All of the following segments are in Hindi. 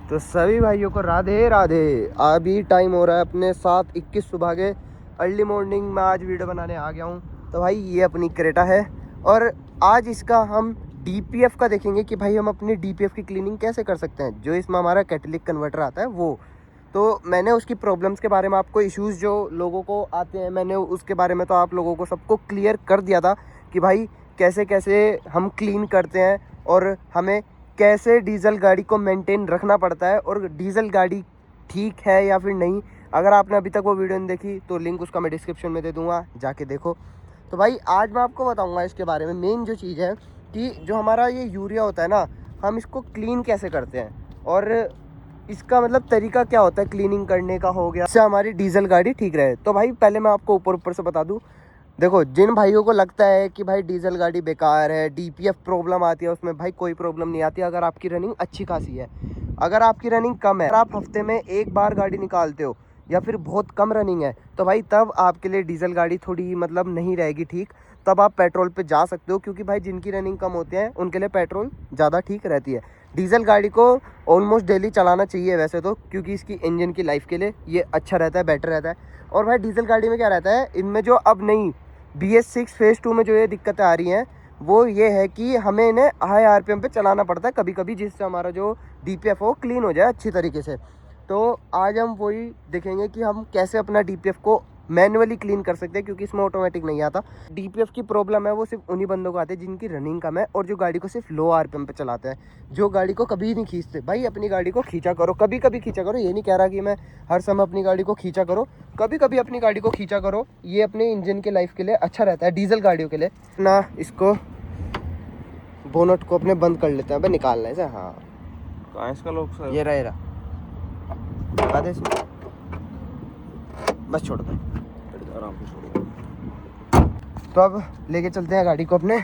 तो सभी भाइयों को राधे राधे। अभी टाइम हो रहा है अपने 7:21 सुबह के। अर्ली मॉर्निंग में आज वीडियो बनाने आ गया हूँ। तो भाई ये अपनी क्रेटा है और आज इसका हम डीपीएफ का देखेंगे कि भाई हम अपनी डीपीएफ की क्लीनिंग कैसे कर सकते हैं। जो इसमें हमारा कैटेलिक कन्वर्टर आता है वो, तो मैंने उसकी प्रॉब्लम्स के बारे में, आपको इश्यूज़ जो लोगों को आते हैं, मैंने उसके बारे में तो आप लोगों को सबको क्लियर कर दिया था कि भाई कैसे कैसे हम क्लीन करते हैं और हमें कैसे डीजल गाड़ी को मेंटेन रखना पड़ता है और डीजल गाड़ी ठीक है या फिर नहीं। अगर आपने अभी तक वो वीडियो नहीं देखी तो लिंक उसका मैं डिस्क्रिप्शन में दे दूँगा, जाके देखो। तो भाई आज मैं आपको बताऊँगा इसके बारे में। मेन जो चीज़ है कि जो हमारा ये यूरिया होता है ना, हम इसको क्लीन कैसे करते हैं और इसका मतलब तरीका क्या होता है क्लीनिंग करने का, हो गया इससे हमारी डीजल गाड़ी ठीक रहे। तो भाई पहले मैं आपको ऊपर से बता दूं, देखो जिन भाइयों को लगता है कि भाई डीजल गाड़ी बेकार है, डीपीएफ प्रॉब्लम आती है उसमें, भाई कोई प्रॉब्लम नहीं आती अगर आपकी रनिंग अच्छी खासी है। अगर आपकी रनिंग कम है, अगर आप हफ्ते में एक बार गाड़ी निकालते हो या फिर बहुत कम रनिंग है, तो भाई तब आपके लिए डीजल गाड़ी थोड़ी मतलब नहीं रहेगी ठीक। तब आप पेट्रोल पे जा सकते हो, क्योंकि भाई जिनकी रनिंग कम होती है उनके लिए पेट्रोल ज़्यादा ठीक रहती है। डीजल गाड़ी को ऑलमोस्ट डेली चलाना चाहिए वैसे तो, क्योंकि इसकी इंजन की लाइफ के लिए ये अच्छा रहता है, बेटर रहता है। और भाई डीजल गाड़ी में क्या रहता है, इनमें जो अब नई BS6 फेज़ 2 में जो ये दिक्कतें आ रही हैं वो ये है कि हमें इन्हें हाई RPM पे चलाना पड़ता है कभी कभी, जिससे हमारा जो DPF हो क्लीन हो जाए अच्छी तरीके से। तो आज हम वही देखेंगे कि हम कैसे अपना DPF को मैनुअली क्लीन कर सकते हैं, क्योंकि इसमें ऑटोमेटिक नहीं आता। डीपीएफ की प्रॉब्लम है वो सिर्फ उन्हीं बंदों को आती है जिनकी रनिंग कम है और जो गाड़ी को सिर्फ लो RPM पे चलाते हैं, जो गाड़ी को कभी नहीं खींचते। भाई अपनी गाड़ी को खींचा करो, कभी कभी खींचा करो, ये नहीं कह रहा कि मैं हर समय अपनी गाड़ी को खींचा करो, कभी कभी अपनी गाड़ी को खींचा करो। ये अपने इंजन की लाइफ के लिए अच्छा रहता है, डीजल गाड़ियों के लिए ना। इसको बोनट को अपने बंद कर लेते हैं, अब निकालना है इसे। हाँ कहाँ इसका लॉक सर? ये रहा लगा दे इसमें, बस छोड़ दो, आराम से छोड़ो। तो अब लेके चलते हैं गाड़ी को अपने।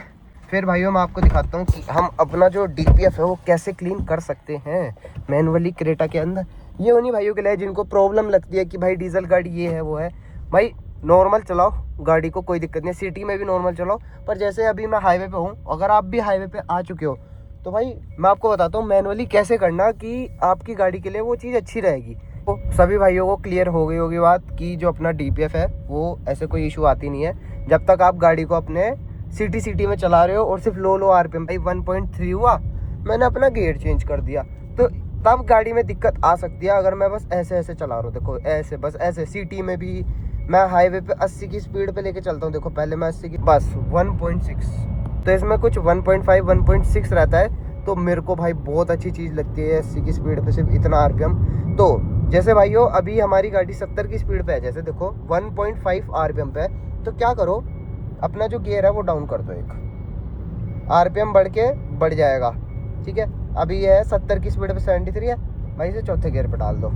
फिर भाइयों मैं आपको दिखाता हूँ कि हम अपना जो डीपीएफ है वो कैसे क्लीन कर सकते हैं मैनुअली क्रेटा के अंदर। ये उन्हीं भाइयों के लिए जिनको प्रॉब्लम लगती है कि भाई डीजल गाड़ी ये है वो है। भाई नॉर्मल चलाओ गाड़ी को, कोई दिक्कत नहीं, सिटी में भी नॉर्मल चलाओ। पर जैसे अभी मैं हाईवे पे हूँ, अगर आप भी हाईवे पे आ चुके हो तो भाई मैं आपको बताता हूँ मैनुअली कैसे करना कि आपकी गाड़ी के लिए वो चीज़ अच्छी रहेगी। तो सभी भाइयों को क्लियर हो गई होगी बात कि जो अपना डीपीएफ है वो ऐसे कोई इशू आती नहीं है जब तक आप गाड़ी को अपने सिटी में चला रहे हो और सिर्फ लो RPM। भाई 1.3 हुआ, मैंने अपना गियर चेंज कर दिया, तो तब गाड़ी में दिक्कत आ सकती है। अगर मैं बस ऐसे ऐसे चला रहा हूँ, देखो ऐसे, बस ऐसे। सिटी में भी मैं हाईवे पे 80 की स्पीड पे लेके चलता हूँ, देखो पहले मैं 80 की, बस 1.6, तो इसमें कुछ 1.5 1.6 रहता है। तो मेरे को भाई बहुत अच्छी चीज़ लगती है 80 की स्पीड पे सिर्फ इतना RPM। तो जैसे भाइयों अभी हमारी गाड़ी 70 की स्पीड पे है, जैसे देखो 1.5 RPM पे है, तो क्या करो अपना जो गियर है वो डाउन कर दो, एक RPM बढ़ जाएगा, ठीक है। अभी ये है 70 की स्पीड पे 73 है, भाई इसे चौथे गियर पे डाल दो,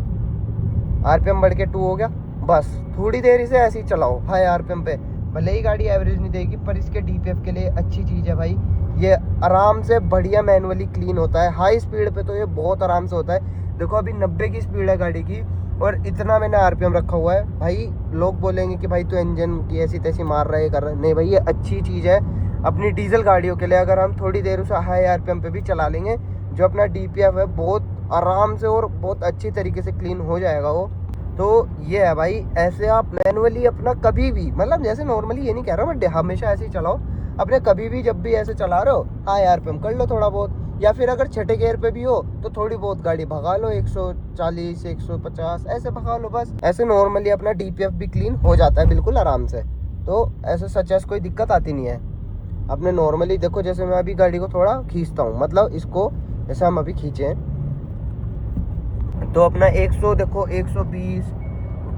RPM बढ़ के 2 हो गया। बस थोड़ी देर इसे ऐसे ही चलाओ हाई RPM पे, भले ही गाड़ी एवरेज नहीं देगी पर इसके DPF के लिए अच्छी चीज़ है भाई। ये आराम से बढ़िया मैनुअली क्लीन होता है। हाई स्पीड पे तो ये बहुत आराम से होता है। देखो अभी 90 की स्पीड है गाड़ी की और इतना मैंने RPM रखा हुआ है। भाई लोग बोलेंगे कि भाई तू इंजन की ऐसी तैसी मार रहा है, कर रहा है, नहीं भाई ये अच्छी चीज़ है अपनी डीजल गाड़ियों के लिए। अगर हम थोड़ी देर उसे हाई RPM पे भी चला लेंगे, जो अपना DPF है बहुत आराम से और बहुत अच्छी तरीके से क्लीन हो जाएगा वो। तो ये है भाई, ऐसे आप मैनुअली अपना कभी भी, मतलब जैसे नॉर्मली ये नहीं कह रहा मैं हमेशा ऐसे ही चलाओ, अपने कभी भी जब भी ऐसे चला रहे हो हाई RPM कर लो थोड़ा बहुत, या फिर अगर छठे गियर पे भी हो तो थोड़ी बहुत गाड़ी भगा लो, 140 150 ऐसे भगा लो, बस ऐसे नॉर्मली अपना DPF भी क्लीन हो जाता है बिल्कुल आराम से। तो ऐसे सच ऐसे कोई दिक्कत आती नहीं है। अपने नॉर्मली देखो, जैसे मैं अभी गाड़ी को थोड़ा खींचता हूँ, मतलब इसको जैसे हम अभी खींचे हैं तो अपना 100 देखो 120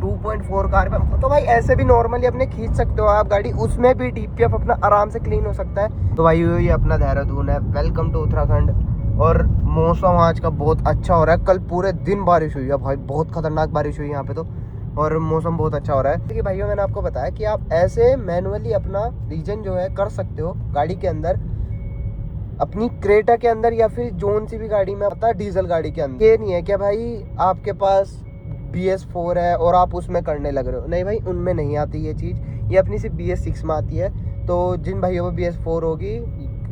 2.4 का RPM, तो भाई ऐसे भी नॉर्मली अपने खींच सकते हो आप गाड़ी, उसमें भी DPF अपना आराम से क्लीन हो सकता है। तो भाई ये अपना देहरादून है, वेलकम टू उत्तराखंड। और मौसम आज का बहुत अच्छा हो रहा है, कल पूरे दिन बारिश हुई है भाई, बहुत खतरनाक बारिश हुई यहाँ पे तो, और मौसम बहुत अच्छा हो रहा है। देखिए भाइयों मैंने आपको बताया कि आप ऐसे मैनुअली अपना रीजन जो है कर सकते हो गाड़ी के अंदर, अपनी क्रेटा के अंदर या फिर जोन सी भी गाड़ी में आता है डीजल गाड़ी के अंदर। ये नहीं है कि भाई आपके पास BS4 है और आप उसमें करने लग रहे हो, नहीं भाई उनमें नहीं आती ये चीज़, ये अपनी सिर्फ BS6 में आती है। तो जिन भाइयों में BS4 होगी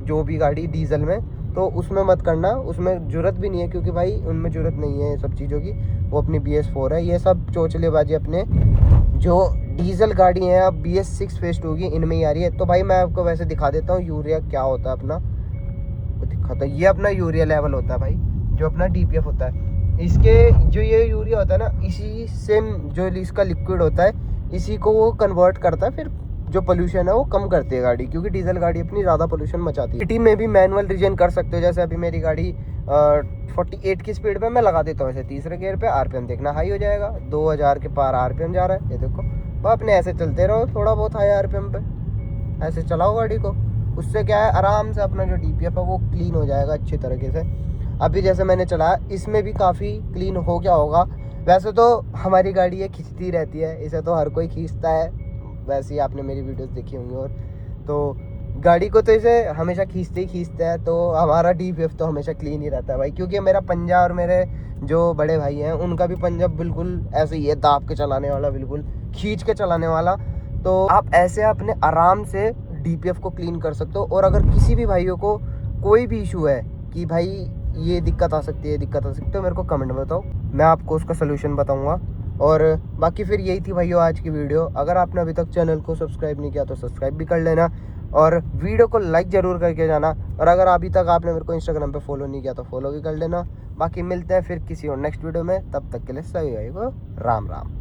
जो भी गाड़ी डीजल में, तो उसमें मत करना, उसमें जरूरत भी नहीं है, क्योंकि भाई उनमें जरूरत नहीं है सब चीज़ों की। वो अपनी BS4 है, ये सब चोचलेबाजी अपने जो डीजल गाड़ी है अब BS6 फेस 2 की इनमें ही आ रही है। तो भाई मैं आपको वैसे दिखा देता हूँ यूरिया क्या होता है अपना, वो दिखाता है। ये अपना यूरिया लेवल होता है भाई, जो अपना DPF होता है। इसके जो ये यूरिया होता है ना, इसी सेम जो इसका लिक्विड होता है, इसी को वो कन्वर्ट करता है, फिर जो पोल्यूशन है वो कम करती है गाड़ी, क्योंकि डीजल गाड़ी अपनी ज़्यादा पोल्यूशन मचाती है। सिटी में भी मैनुअल रीजन कर सकते हो, जैसे अभी मेरी गाड़ी 48 की स्पीड पे मैं लगा देता हूँ ऐसे तीसरे गियर पे, RPM देखना हाई हो जाएगा, 2000 के पार RPM जा रहा है, ये देखो। वो अपने ऐसे चलते रहो थोड़ा बहुत हाई RPM पे, ऐसे चलाओ गाड़ी को। उससे क्या है, आराम से अपना जो DPF है वो क्लीन हो जाएगा अच्छी तरीके से। अभी जैसे मैंने चलाया, इसमें भी काफ़ी क्लीन हो गया होगा। वैसे तो हमारी गाड़ी ये खींचती रहती है, इसे तो हर कोई खींचता है, वैसे ही आपने मेरी वीडियोस देखी होंगी। और तो गाड़ी को तो इसे हमेशा खींचते ही खींचता है, तो हमारा DPF तो हमेशा क्लीन ही रहता है भाई, क्योंकि मेरा पंजा और मेरे जो बड़े भाई हैं उनका भी पंजा बिल्कुल ऐसे ही है, दाब के चलाने वाला, बिल्कुल खींच के चलाने वाला। तो आप ऐसे अपने आराम से DPF को क्लीन कर सकते हो। और अगर किसी भी भाइयों को कोई भी इशू है कि भाई ये दिक्कत आ सकती है, दिक्कत आ सकती है, तो मेरे को कमेंट में बताओ, मैं आपको उसका सलूशन बताऊंगा। और बाकी फिर यही थी भाइयों आज की वीडियो। अगर आपने अभी तक चैनल को सब्सक्राइब नहीं किया तो सब्सक्राइब भी कर लेना, और वीडियो को लाइक ज़रूर करके जाना। और अगर अभी तक आपने मेरे को इंस्टाग्राम पे फॉलो नहीं किया तो फॉलो भी कर लेना। बाकी मिलते हैं फिर किसी और नेक्स्ट वीडियो में, तब तक के लिए सभी भाई को राम राम।